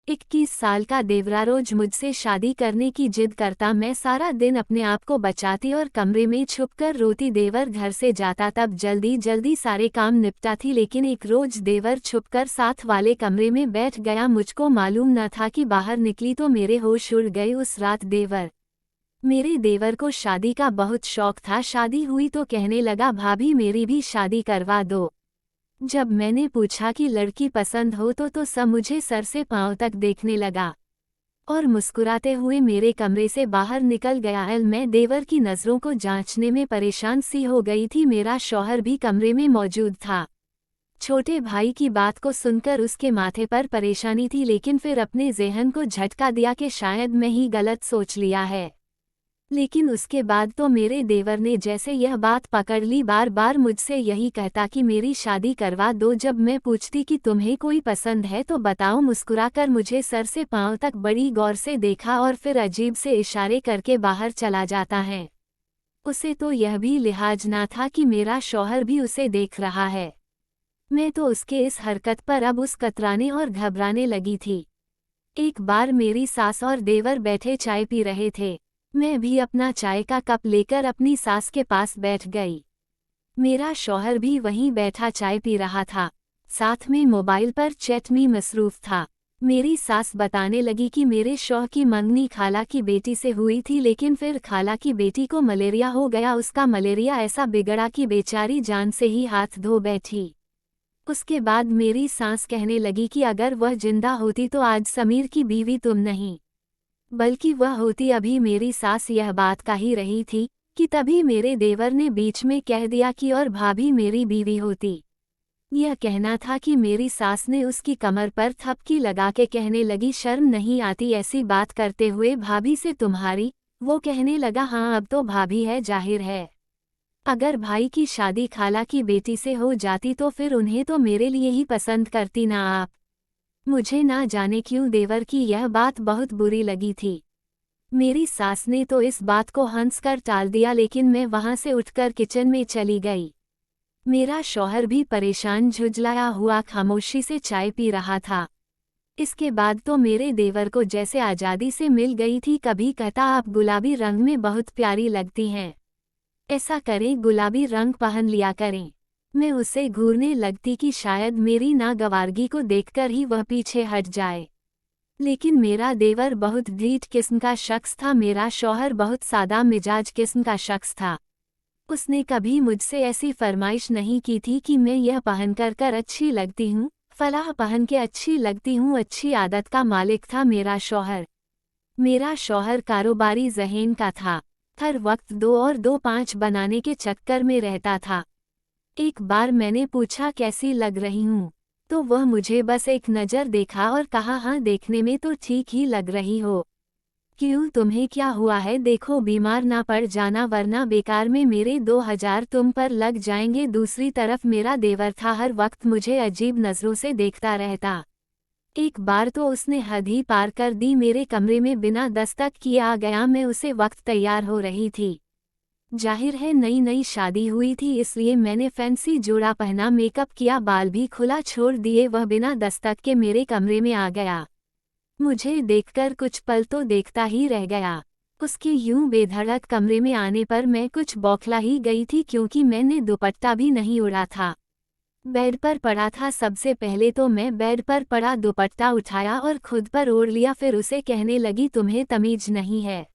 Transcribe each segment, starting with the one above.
21 साल का देवरा रोज मुझसे शादी करने की जिद करता। मैं सारा दिन अपने आप को बचाती और कमरे में छुपकर रोती। देवर घर से जाता तब जल्दी जल्दी सारे काम निपटाती, लेकिन एक रोज देवर छुपकर साथ वाले कमरे में बैठ गया। मुझको मालूम न था कि बाहर निकली तो मेरे होश उड़ गए। उस रात मेरे देवर को शादी का बहुत शौक था। शादी हुई तो कहने लगा, भाभी मेरी भी शादी करवा दो। जब मैंने पूछा कि लड़की पसंद हो तो सब मुझे सर से पांव तक देखने लगा और मुस्कुराते हुए मेरे कमरे से बाहर निकल गया। मैं देवर की नज़रों को जांचने में परेशान सी हो गई थी। मेरा शौहर भी कमरे में मौजूद था। छोटे भाई की बात को सुनकर उसके माथे पर परेशानी थी, लेकिन फिर अपने ज़हन को झटका दिया कि शायद मैं ही गलत सोच लिया है। लेकिन उसके बाद तो मेरे देवर ने जैसे यह बात पकड़ ली, बार बार मुझसे यही कहता कि मेरी शादी करवा दो। जब मैं पूछती कि तुम्हें कोई पसंद है तो बताओ, मुस्कुराकर मुझे सर से पांव तक बड़ी गौर से देखा और फिर अजीब से इशारे करके बाहर चला जाता है। उसे तो यह भी लिहाज ना था कि मेरा शौहर भी उसे देख रहा है। मैं तो उसके इस हरकत पर अब उस कतराने और घबराने लगी थी। एक बार मेरी सास और देवर बैठे चाय पी रहे थे। मैं भी अपना चाय का कप लेकर अपनी सास के पास बैठ गई। मेरा शौहर भी वहीं बैठा चाय पी रहा था, साथ में मोबाइल पर चैट में मसरूफ था। मेरी सास बताने लगी कि मेरे शौहर की मंगनी खाला की बेटी से हुई थी, लेकिन फिर खाला की बेटी को मलेरिया हो गया। उसका मलेरिया ऐसा बिगड़ा कि बेचारी जान से ही हाथ धो बैठी। उसके बाद मेरी सास कहने लगी कि अगर वह जिंदा होती तो आज समीर की बीवी तुम नहीं बल्कि वह होती। अभी मेरी सास यह बात कह ही रही थी कि तभी मेरे देवर ने बीच में कह दिया कि और भाभी मेरी बीवी होती। यह कहना था कि मेरी सास ने उसकी कमर पर थपकी लगा के कहने लगी, शर्म नहीं आती ऐसी बात करते हुए भाभी से तुम्हारी। वो कहने लगा, हाँ अब तो भाभी है, जाहिर है अगर भाई की शादी खाला की बेटी से हो जाती तो फिर उन्हें तो मेरे लिए ही पसंद करती ना आप। मुझे ना जाने क्यों देवर की यह बात बहुत बुरी लगी थी। मेरी सास ने तो इस बात को हंसकर टाल दिया, लेकिन मैं वहां से उठकर किचन में चली गई। मेरा शौहर भी परेशान झुंझलाया हुआ खामोशी से चाय पी रहा था। इसके बाद तो मेरे देवर को जैसे आज़ादी से मिल गई थी। कभी कहता, आप गुलाबी रंग में बहुत प्यारी लगती हैं, ऐसा करें गुलाबी रंग पहन लिया करें। मैं उसे घूरने लगती कि शायद मेरी नागवारगी को देखकर ही वह पीछे हट जाए। लेकिन मेरा देवर बहुत ढीठ किस्म का शख्स था। मेरा शौहर बहुत सादा मिजाज किस्म का शख्स था। उसने कभी मुझसे ऐसी फरमाइश नहीं की थी कि मैं यह पहनकर अच्छी लगती हूँ, फलाह पहन के अच्छी लगती हूँ। अच्छी आदत का मालिक था मेरा शौहर। मेरा शौहर कारोबारी ज़हन का था। हर वक्त 2 और 2 5 बनाने के चक्कर में रहता था। एक बार मैंने पूछा, कैसी लग रही हूँ, तो वह मुझे बस एक नज़र देखा और कहा, हाँ देखने में तो ठीक ही लग रही हो। क्यों, तुम्हें क्या हुआ है? देखो बीमार ना पड़ जाना, वरना बेकार में मेरे 2000 तुम पर लग जाएंगे। दूसरी तरफ मेरा देवर था, हर वक्त मुझे अजीब नज़रों से देखता रहता। एक बार तो उसने हद ही पार कर दी, मेरे कमरे में बिना दस्तक किए आ गया। मैं उसे वक्त तैयार हो रही थी। जाहिर है नई नई शादी हुई थी, इसलिए मैंने फैंसी जोड़ा पहना, मेकअप किया, बाल भी खुला छोड़ दिए। वह बिना दस्तक के मेरे कमरे में आ गया। मुझे देखकर कुछ पल तो देखता ही रह गया। उसके यूं बेधड़क कमरे में आने पर मैं कुछ बौखला ही गई थी, क्योंकि मैंने दुपट्टा भी नहीं ओढ़ा था, बेड पर पड़ा था। सबसे पहले तो मैं बेड पर पड़ा दुपट्टा उठाया और खुद पर ओढ़ लिया। फिर उसे कहने लगी, तुम्हें तमीज नहीं है?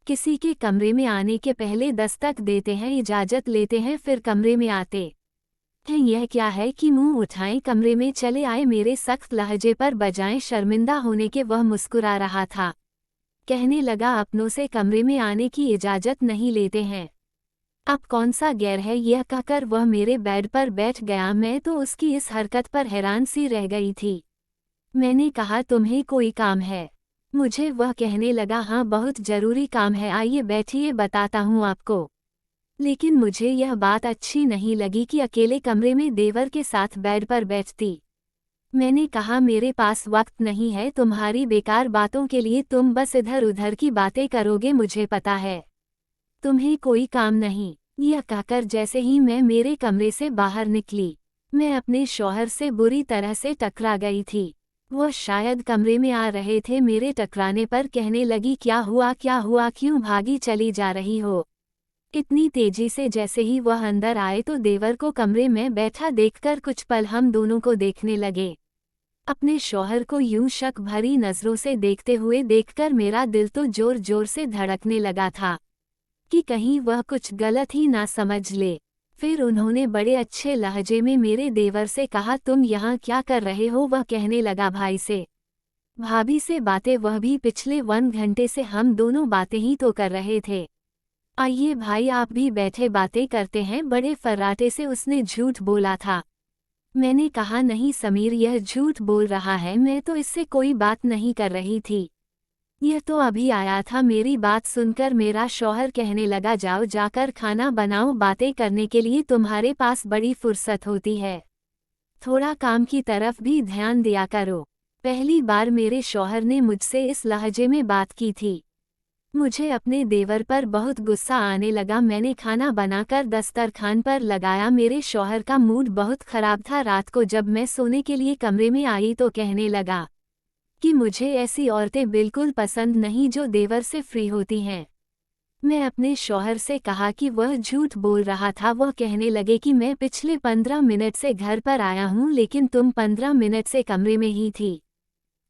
किसी के कमरे में आने के पहले दस्तक देते हैं, इजाज़त लेते हैं, फिर कमरे में आते हैं। यह क्या है कि मुंह उठाएं कमरे में चले आए? मेरे सख्त लहजे पर बजाय शर्मिंदा होने के वह मुस्कुरा रहा था। कहने लगा, अपनों से कमरे में आने की इजाज़त नहीं लेते हैं, अब कौन सा गैर है? यह कहकर वह मेरे बेड पर बैठ गया। मैं तो उसकी इस हरकत पर हैरान सी रह गई थी। मैंने कहा, तुम्हें कोई काम है? मुझे वह कहने लगा, हाँ बहुत ज़रूरी काम है, आइए बैठिए बताता हूँ आपको। लेकिन मुझे यह बात अच्छी नहीं लगी कि अकेले कमरे में देवर के साथ बेड पर बैठती। मैंने कहा, मेरे पास वक्त नहीं है तुम्हारी बेकार बातों के लिए, तुम बस इधर उधर की बातें करोगे, मुझे पता है तुम्हें कोई काम नहीं। यह कहकर जैसे ही मैं मेरे कमरे से बाहर निकली, मैं अपने शौहर से बुरी तरह से टकरा गई थी। वह शायद कमरे में आ रहे थे। मेरे टकराने पर कहने लगी, क्या हुआ क्यों भागी चली जा रही हो? इतनी तेजी से जैसे ही वह अंदर आए तो देवर को कमरे में बैठा देखकर कुछ पल हम दोनों को देखने लगे। अपने शौहर को यूं शक भरी नजरों से देखते हुए देखकर मेरा दिल तो जोर जोर से धड़कने लगा था कि कहीं वह कुछ गलत ही ना समझ ले। फिर उन्होंने बड़े अच्छे लहजे में मेरे देवर से कहा, तुम यहाँ क्या कर रहे हो? वह कहने लगा, भाई से भाभी से बातें। वह भी पिछले 1 घंटे से हम दोनों बातें ही तो कर रहे थे। आइए भाई, आप भी बैठे बातें करते हैं। बड़े फर्राटे से उसने झूठ बोला था। मैंने कहा, नहीं समीर, यह झूठ बोल रहा है, मैं तो इससे कोई बात नहीं कर रही थी। यह तो अभी आया था। मेरी बात सुनकर मेरा शौहर कहने लगा, जाओ जाकर खाना बनाओ, बातें करने के लिए तुम्हारे पास बड़ी फुर्सत होती है। थोड़ा काम की तरफ भी ध्यान दिया करो। पहली बार मेरे शौहर ने मुझसे इस लहजे में बात की थी। मुझे अपने देवर पर बहुत गुस्सा आने लगा। मैंने खाना बनाकर दस्तरखान पर लगाया। मेरे शौहर का मूड बहुत खराब था। रात को जब मैं सोने के लिए कमरे में आई तो कहने लगा कि मुझे ऐसी औरतें बिल्कुल पसंद नहीं जो देवर से फ्री होती हैं। मैं अपने शौहर से कहा कि वह झूठ बोल रहा था। वह कहने लगे कि मैं पिछले 15 मिनट से घर पर आया हूँ, लेकिन तुम 15 मिनट से कमरे में ही थी,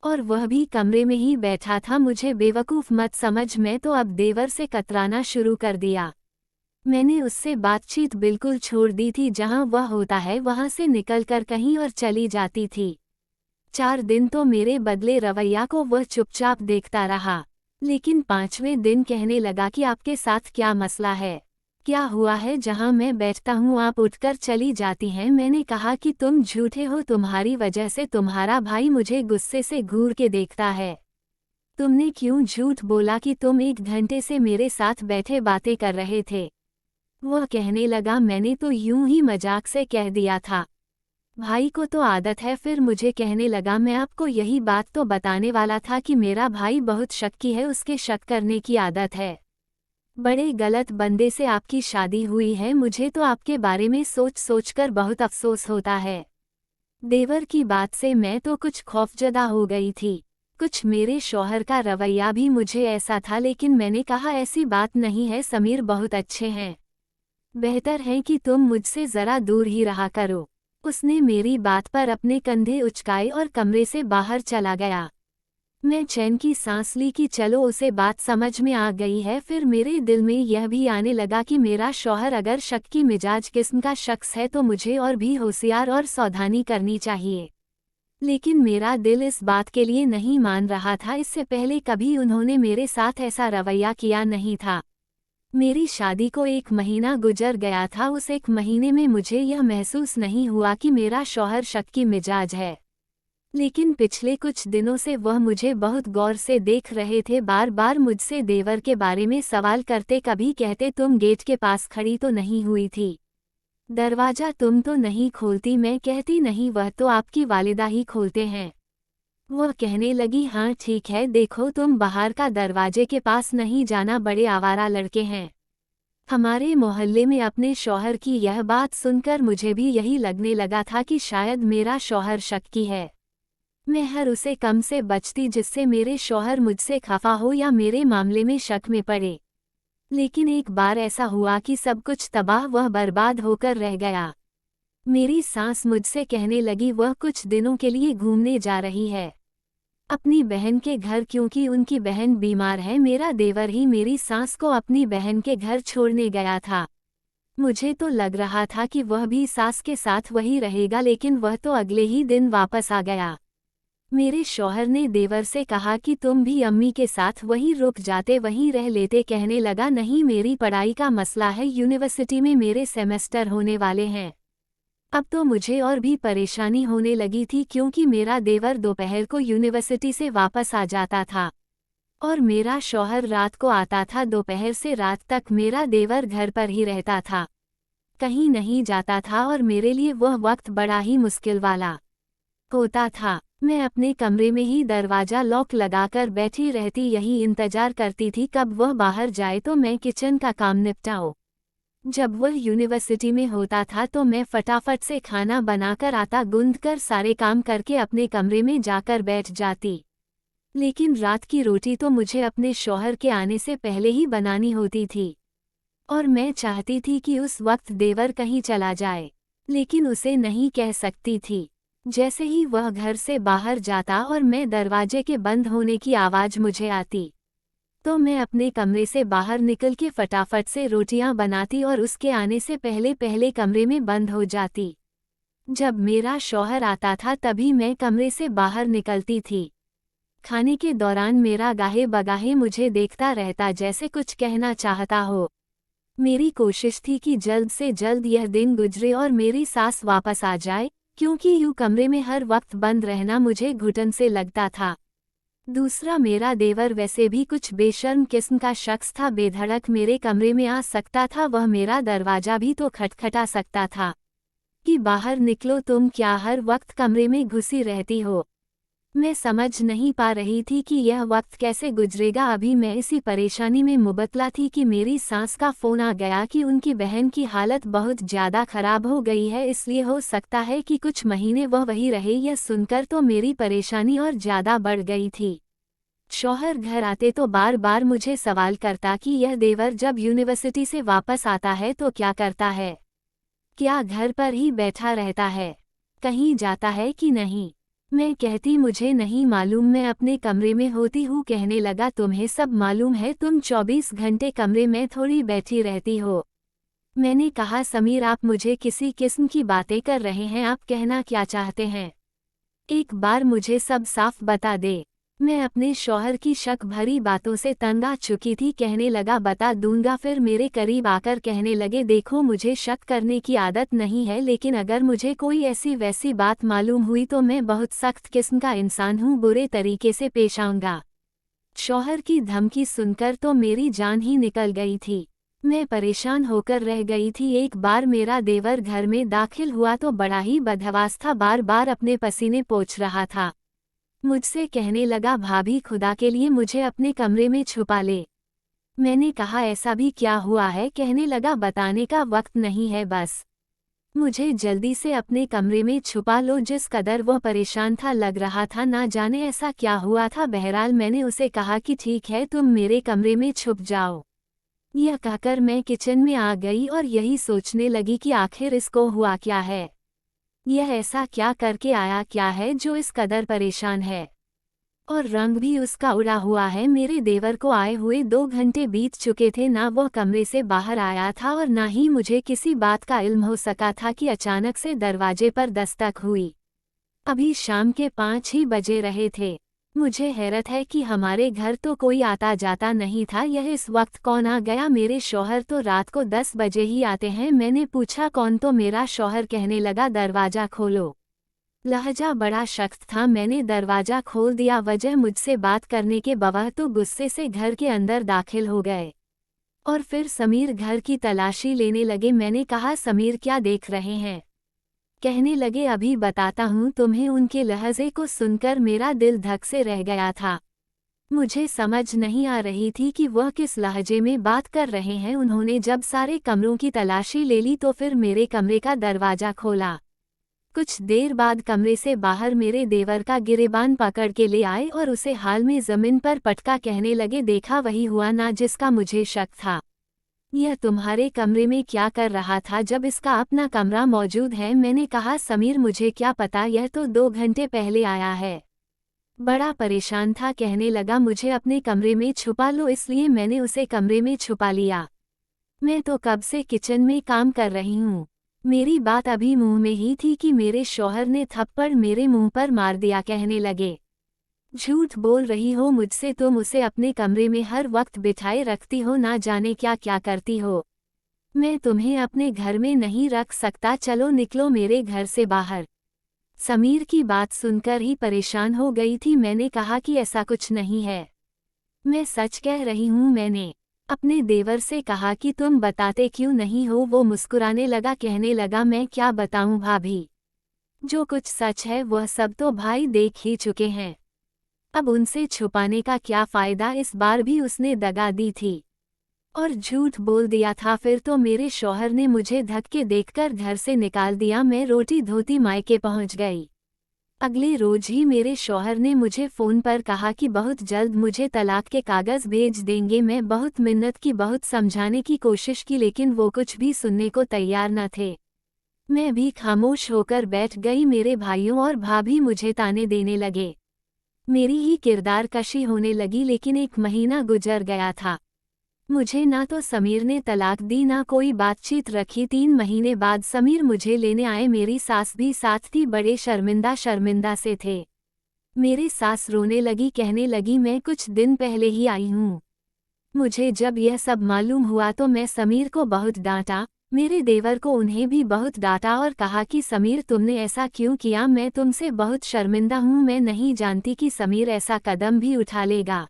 और वह भी कमरे में ही बैठा था। मुझे बेवकूफ़ मत समझ। मैं तो अब देवर से कतराना शुरू कर दिया। मैंने उससे बातचीत बिल्कुल छोड़ दी थी। जहाँ वह होता है वहाँ से निकलकर कहीं और चली जाती थी। 4 दिन तो मेरे बदले रवैया को वह चुपचाप देखता रहा, लेकिन 5वें दिन कहने लगा कि आपके साथ क्या मसला है? क्या हुआ है? जहाँ मैं बैठता हूँ आप उठकर चली जाती हैं। मैंने कहा कि तुम झूठे हो, तुम्हारी वजह से तुम्हारा भाई मुझे गुस्से से घूर के देखता है। तुमने क्यों झूठ बोला कि तुम 1 घंटे से मेरे साथ बैठे बातें कर रहे थे? वह कहने लगा, मैंने तो यूं ही मजाक से कह दिया था, भाई को तो आदत है। फिर मुझे कहने लगा, मैं आपको यही बात तो बताने वाला था कि मेरा भाई बहुत शक्की है, उसके शक करने की आदत है। बड़े गलत बंदे से आपकी शादी हुई है। मुझे तो आपके बारे में सोच सोचकर बहुत अफसोस होता है। देवर की बात से मैं तो कुछ खौफजदा हो गई थी। कुछ मेरे शौहर का रवैया भी मुझे ऐसा था, लेकिन मैंने कहा, ऐसी बात नहीं है समीर, बहुत अच्छे हैं। बेहतर है कि तुम मुझसे ज़रा दूर ही रहा करो। उसने मेरी बात पर अपने कंधे उचकाए और कमरे से बाहर चला गया। मैं चैन की सांस ली कि चलो उसे बात समझ में आ गई है। फिर मेरे दिल में यह भी आने लगा कि मेरा शौहर अगर शक्की मिजाज किस्म का शख्स है तो मुझे और भी होशियार और सावधानी करनी चाहिए। लेकिन मेरा दिल इस बात के लिए नहीं मान रहा था। इससे पहले कभी उन्होंने मेरे साथ ऐसा रवैया किया नहीं था। मेरी शादी को 1 महीना गुजर गया था। उस 1 महीने में मुझे यह महसूस नहीं हुआ कि मेरा शौहर शक्की मिजाज है, लेकिन पिछले कुछ दिनों से वह मुझे बहुत गौर से देख रहे थे। बार बार मुझसे देवर के बारे में सवाल करते। कभी कहते, तुम गेट के पास खड़ी तो नहीं हुई थी? दरवाज़ा तुम तो नहीं खोलती? मैं कहती, नहीं, वह तो आपकी वालिदा ही खोलते हैं। वह कहने लगी, हाँ ठीक है, देखो तुम बाहर का दरवाजे के पास नहीं जाना, बड़े आवारा लड़के हैं। हमारे मोहल्ले में अपने शौहर की यह बात सुनकर मुझे भी यही लगने लगा था कि शायद मेरा शौहर शक्की है। मैं हर उसे कम से बचती जिससे मेरे शौहर मुझसे खफा हो या मेरे मामले में शक में पड़े। लेकिन एक बार ऐसा हुआ कि सब कुछ तबाह व बर्बाद होकर रह गया। मेरी सास मुझसे कहने लगी, वह कुछ दिनों के लिए घूमने जा रही है अपनी बहन के घर, क्योंकि उनकी बहन बीमार है। मेरा देवर ही मेरी सास को अपनी बहन के घर छोड़ने गया था। मुझे तो लग रहा था कि वह भी सास के साथ वही रहेगा, लेकिन वह तो अगले ही दिन वापस आ गया। मेरे शौहर ने देवर से कहा कि तुम भी अम्मी के साथ वहीं रुक जाते, वहीं रह लेते। कहने लगा, नहीं, मेरी पढ़ाई का मसला है, यूनिवर्सिटी में मेरे सेमेस्टर होने वाले हैं। अब तो मुझे और भी परेशानी होने लगी थी, क्योंकि मेरा देवर दोपहर को यूनिवर्सिटी से वापस आ जाता था और मेरा शौहर रात को आता था। दोपहर से रात तक मेरा देवर घर पर ही रहता था, कहीं नहीं जाता था, और मेरे लिए वह वक्त बड़ा ही मुश्किल वाला होता था। मैं अपने कमरे में ही दरवाज़ा लॉक लगाकर बैठी रहती, यही इंतजार करती थी कब वह बाहर जाए तो मैं किचन का काम निपटाऊं। जब वह यूनिवर्सिटी में होता था तो मैं फटाफट से खाना बनाकर आटा गूंद कर सारे काम करके अपने कमरे में जाकर बैठ जाती। लेकिन रात की रोटी तो मुझे अपने शौहर के आने से पहले ही बनानी होती थी और मैं चाहती थी कि उस वक्त देवर कहीं चला जाए, लेकिन उसे नहीं कह सकती थी। जैसे ही वह घर से बाहर जाता और मैं दरवाजे के बंद होने की आवाज़ मुझे आती, तो मैं अपने कमरे से बाहर निकल के फटाफट से रोटियां बनाती और उसके आने से पहले पहले कमरे में बंद हो जाती। जब मेरा शौहर आता था तभी मैं कमरे से बाहर निकलती थी। खाने के दौरान मेरा गाहे बगाहे मुझे देखता रहता, जैसे कुछ कहना चाहता हो। मेरी कोशिश थी कि जल्द से जल्द यह दिन गुजरे और मेरी सास वापस आ जाए, क्योंकि यूं कमरे में हर वक्त बंद रहना मुझे घुटन से लगता था। दूसरा, मेरा देवर वैसे भी कुछ बेशर्म किस्म का शख्स था। बेधड़क मेरे कमरे में आ सकता था, वह मेरा दरवाजा भी तो खटखटा सकता था कि बाहर निकलो, तुम क्या हर वक्त कमरे में घुसी रहती हो। मैं समझ नहीं पा रही थी कि यह वक्त कैसे गुजरेगा। अभी मैं इसी परेशानी में मुबतला थी कि मेरी सास का फ़ोन आ गया कि उनकी बहन की हालत बहुत ज़्यादा ख़राब हो गई है, इसलिए हो सकता है कि कुछ महीने वह वहीं रहे। यह सुनकर तो मेरी परेशानी और ज़्यादा बढ़ गई थी। शौहर घर आते तो बार बार मुझे सवाल करता कि यह देवर जब यूनिवर्सिटी से वापस आता है तो क्या करता है, क्या घर पर ही बैठा रहता है, कहीं जाता है कि नहीं। मैं कहती मुझे नहीं मालूम, मैं अपने कमरे में होती हूँ। कहने लगा, तुम्हें सब मालूम है, तुम 24 घंटे कमरे में थोड़ी बैठी रहती हो। मैंने कहा, समीर आप मुझे किसी किस्म की बातें कर रहे हैं, आप कहना क्या चाहते हैं? एक बार मुझे सब साफ बता दे। मैं अपने शौहर की शक भरी बातों से तंग आ चुकी थी। कहने लगा, बता दूंगा। फिर मेरे करीब आकर कहने लगे, देखो मुझे शक करने की आदत नहीं है, लेकिन अगर मुझे कोई ऐसी वैसी बात मालूम हुई तो मैं बहुत सख्त किस्म का इंसान हूँ, बुरे तरीके से पेश आऊंगा। शौहर की धमकी सुनकर तो मेरी जान ही निकल गई थी। मैं परेशान होकर रह गई थी। एक बार मेरा देवर घर में दाखिल हुआ तो बड़ा ही बदहवास था, बार बार अपने पसीने पोंछ रहा था। मुझसे कहने लगा, भाभी खुदा के लिए मुझे अपने कमरे में छुपा ले। मैंने कहा, ऐसा भी क्या हुआ है? कहने लगा, बताने का वक्त नहीं है, बस मुझे जल्दी से अपने कमरे में छुपा लो। जिस कदर वह परेशान था, लग रहा था ना जाने ऐसा क्या हुआ था। बहरहाल मैंने उसे कहा कि ठीक है, तुम मेरे कमरे में छुप जाओ। यह कहकर मैं किचन में आ गई और यही सोचने लगी कि आखिर इसको हुआ क्या है, यह ऐसा क्या करके आया क्या है जो इस कदर परेशान है, और रंग भी उसका उड़ा हुआ है। मेरे देवर को आए हुए 2 घंटे बीत चुके थे, ना वह कमरे से बाहर आया था और ना ही मुझे किसी बात का इल्म हो सका था कि अचानक से दरवाजे पर दस्तक हुई। अभी शाम के 5 ही बजे रहे थे। मुझे हैरत है कि हमारे घर तो कोई आता जाता नहीं था, यह इस वक्त कौन आ गया? मेरे शौहर तो रात को 10 बजे ही आते हैं। मैंने पूछा, कौन? तो मेरा शौहर कहने लगा, दरवाज़ा खोलो। लहजा बड़ा सख्त था। मैंने दरवाज़ा खोल दिया। वजह मुझसे बात करने के बवह तो गुस्से से घर के अंदर दाखिल हो गए और फिर समीर घर की तलाशी लेने लगे। मैंने कहा, समीर क्या देख रहे हैं? कहने लगे, अभी बताता हूँ तुम्हें। उनके लहजे को सुनकर मेरा दिल धक से रह गया था। मुझे समझ नहीं आ रही थी कि वह किस लहजे में बात कर रहे हैं। उन्होंने जब सारे कमरों की तलाशी ले ली तो फिर मेरे कमरे का दरवाज़ा खोला। कुछ देर बाद कमरे से बाहर मेरे देवर का गिरेबान पकड़ के ले आए और उसे हाल में ज़मीन पर पटका। कहने लगे, देखा वही हुआ ना जिसका मुझे शक था। यह तुम्हारे कमरे में क्या कर रहा था जब इसका अपना कमरा मौजूद है? मैंने कहा, समीर मुझे क्या पता, यह तो 2 घंटे पहले आया है। बड़ा परेशान था। कहने लगा, मुझे अपने कमरे में छुपा लो। इसलिए मैंने उसे कमरे में छुपा लिया। मैं तो कब से किचन में काम कर रही हूँ। मेरी बात अभी मुंह में ही थी कि मेरे शौहर ने थप्पड़ मेरे मुंह पर मार दिया। कहने लगे, झूठ बोल रही हो मुझसे, तुम उसे अपने कमरे में हर वक्त बिठाए रखती हो, ना जाने क्या क्या करती हो। मैं तुम्हें अपने घर में नहीं रख सकता, चलो निकलो मेरे घर से बाहर। समीर की बात सुनकर ही परेशान हो गई थी। मैंने कहा कि ऐसा कुछ नहीं है, मैं सच कह रही हूँ। मैंने अपने देवर से कहा कि तुम बताते क्यों नहीं हो? वो मुस्कुराने लगा। कहने लगा, मैं क्या बताऊँ भाभी, जो कुछ सच है वह सब तो भाई देख ही चुके हैं, अब उनसे छुपाने का क्या फ़ायदा? इस बार भी उसने दगा दी थी और झूठ बोल दिया था। फिर तो मेरे शौहर ने मुझे धक्के देकर घर से निकाल दिया। मैं रोटी धोती मायके पहुंच गई। अगले रोज ही मेरे शौहर ने मुझे फ़ोन पर कहा कि बहुत जल्द मुझे तलाक के कागज़ भेज देंगे। मैं बहुत मिन्नत की, बहुत समझाने की कोशिश की, लेकिन वो कुछ भी सुनने को तैयार न थे। मैं भी खामोश होकर बैठ गई। मेरे भाइयों और भाभी मुझे ताने देने लगे। मेरी ही किरदार कशी होने लगी। लेकिन 1 महीना गुजर गया था। मुझे ना तो समीर ने तलाक दी, ना कोई बातचीत रखी। 3 महीने बाद समीर मुझे लेने आए। मेरी सास भी साथ थी। बड़े शर्मिंदा से थे। मेरी सास रोने लगी, कहने लगी मैं कुछ दिन पहले ही आई हूँ। मुझे जब यह सब मालूम हुआ तो मैं समीर को बहुत डांटा। मेरे देवर को उन्हें भी बहुत डांटा और कहा कि समीर तुमने ऐसा क्यों किया, मैं तुमसे बहुत शर्मिंदा हूँ। मैं नहीं जानती कि समीर ऐसा कदम भी उठा लेगा।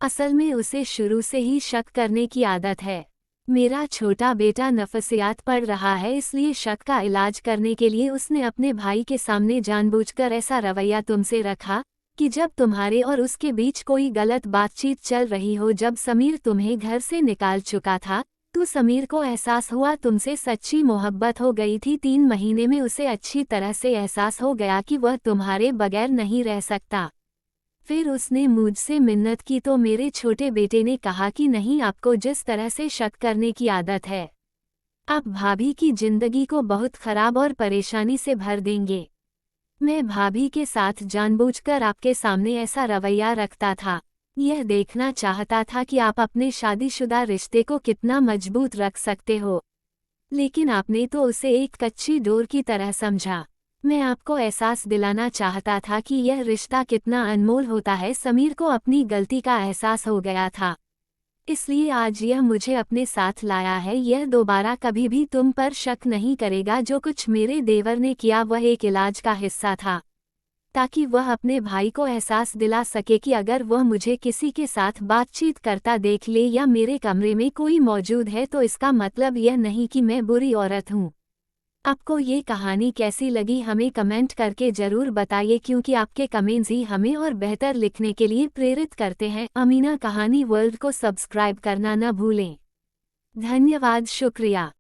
असल में उसे शुरू से ही शक करने की आदत है। मेरा छोटा बेटा नफसियात पढ़ रहा है, इसलिए शक का इलाज करने के लिए उसने अपने भाई के सामने जानबूझकर ऐसा रवैया तुमसे रखा कि जब तुम्हारे और उसके बीच कोई गलत बातचीत चल रही हो, जब समीर तुम्हें घर से निकाल चुका था, तो समीर को एहसास हुआ तुमसे सच्ची मोहब्बत हो गई थी। 3 महीने में उसे अच्छी तरह से एहसास हो गया कि वह तुम्हारे बगैर नहीं रह सकता। फिर उसने मुझसे मिन्नत की तो मेरे छोटे बेटे ने कहा कि नहीं, आपको जिस तरह से शक करने की आदत है, आप भाभी की जिंदगी को बहुत खराब और परेशानी से भर देंगे। मैं भाभी के साथ जानबूझकर आपके सामने ऐसा रवैया रखता था। यह देखना चाहता था कि आप अपने शादीशुदा रिश्ते को कितना मजबूत रख सकते हो, लेकिन आपने तो उसे एक कच्ची डोर की तरह समझा। मैं आपको एहसास दिलाना चाहता था कि यह रिश्ता कितना अनमोल होता है। समीर को अपनी गलती का एहसास हो गया था, इसलिए आज यह मुझे अपने साथ लाया है। यह दोबारा कभी भी तुम पर शक नहीं करेगा। जो कुछ मेरे देवर ने किया वह एक इलाज का हिस्सा था, ताकि वह अपने भाई को एहसास दिला सके कि अगर वह मुझे किसी के साथ बातचीत करता देख ले या मेरे कमरे में कोई मौजूद है तो इसका मतलब यह नहीं कि मैं बुरी औरत हूँ। आपको ये कहानी कैसी लगी हमें कमेंट करके ज़रूर बताइए, क्योंकि आपके कमेंट्स ही हमें और बेहतर लिखने के लिए प्रेरित करते हैं। अमीना कहानी वर्ल्ड को सब्सक्राइब करना न भूलें। धन्यवाद, शुक्रिया।